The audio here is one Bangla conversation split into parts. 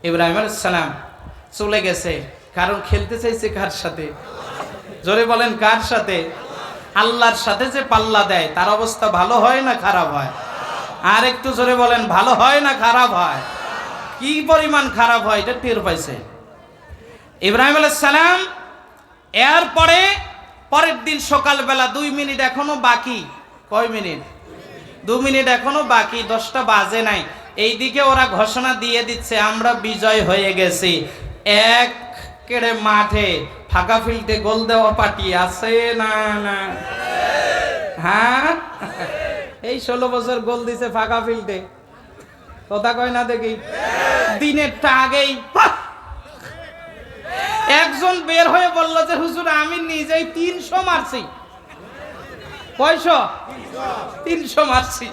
ইব্রাহিম আলাইহিস সালাম চলে গেছে, কারণ খেলতে চাইছে কার সাথে? জোরে বলেন কার সাথে? আল্লাহর সাথে যে পাল্লা দেয় তার অবস্থা ভালো হয় না খারাপ হয়? আর একটু জোরে বলেন, ভালো হয় না খারাপ হয়? কি পরিমাণ খারাপ হয় এটা টের পাইছে ইব্রাহিম আলাইহিস সালাম। এরপরে পরের দিন সকালবেলা 2 মিনিট এখনো বাকি। কয় মিনিট? 2 মিনিট এখনো বাকি, 10টা বাজে নাই। এইদিকে ওরা ঘোষণা দিয়ে দিচ্ছে আমরা বিজয় হয়ে গেছি। এক কেড়ে মাঠে ফাঁকা ফিল্ডে গোল দেওয়া পার্টি আছে না? না হ্যাঁ, এই 16 বছর গোল দিছে ফাঁকা ফিল্ডে, কথা কয় না দেখি। দিনেরটা আগেই একজন বের হয়ে বলল যে হুজুর আমি নিজেই 300 মারছি। কয়শো? 300 মারছি।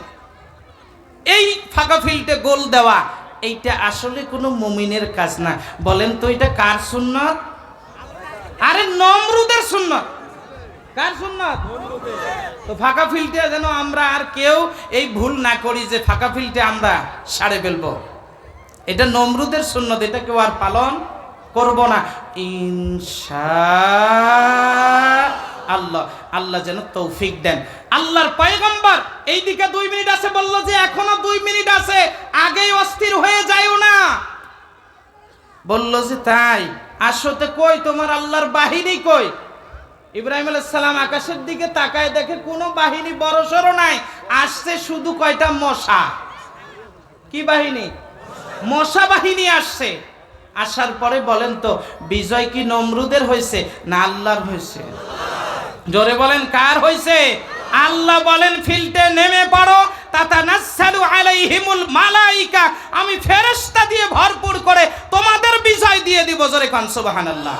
এই ফাঁকা ফিল্ডে গোল দেওয়া এইটা আসলে কোনো মুমিনের কাজ না। বলেন তো এটা কার সুন্নাত? আরে নমরুদের সুন্নাত। কার সুন্নাত? তো ফাঁকা ফিল্ডে যেন আমরা আর কেউ এই ভুল না করি যে ফাঁকা ফিল্ডে আমরা সাড়ে ফেলবো। এটা নমরুদের সুন্নাত, এটা কেউ আর পালন করব না ইনশাআল্লাহ। আল্লাহ যেন তৌফিক দেন। আল্লাহর পয়গম্বর এইদিকে 2 মিনিট আছে বলল যে এখনো 2 মিনিট আছে, আগেই অস্থির হয়ে যায়ও না। বলল যে তাই আসতে কই তোমার আল্লাহর বাহিনী কই? ইব্রাহিম আলাইহিস সালাম আকাশের দিকে তাকায় দেখে কোনো বাহিনী বড়সড় নাই, আসছে শুধু কয়টা মশা। কি বাহিনী? মশা বাহিনী আসছে। আসার পরে বলেন তো বিজয় কি নমরুদের হয়েছে না আল্লাহর হয়েছে? জোরে বলেন কার হয়েছে? আল্লাহ বলেন ফিল্ডে নেমে পড়ো, তাতানাজ্জালু আলাইহিমুল মালাইকা, আমি ফেরেশতা দিয়ে ভরপুর করে তোমাদের বিজয় দিয়ে দিব। জোরে কান সুবহানাল্লাহ।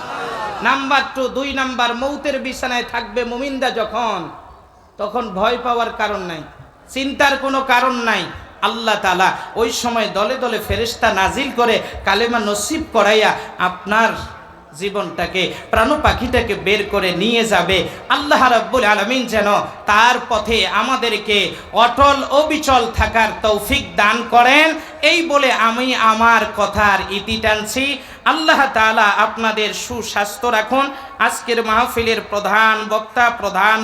নাম্বার 2, 2 নাম্বার, মৌতের বিছানায় থাকবে মুমিনরা যখন, তখন ভয় পাওয়ার কারণ নাই, চিন্তার কোনো কারণ নাই। আল্লাহ তাআলা ওই সময় দলে দলে ফেরেশতা নাজিল করে কালেমা নসিব করাইয়া আপনার জীবনটাকে, প্রাণ পাখিটাকে বের করে নিয়ে যাবে। আল্লাহ রাব্বুল আলামিন যেন তার পথে আমাদেরকে অটল অবিচল থাকার তৌফিক দান করেন। এই বলে আমি আমার কথার ইতি টানছি। আল্লাহ তাআলা আপনাদের সুস্বাস্থ্য রাখুন। আজকের মাহফিলের প্রধান বক্তা, প্রধান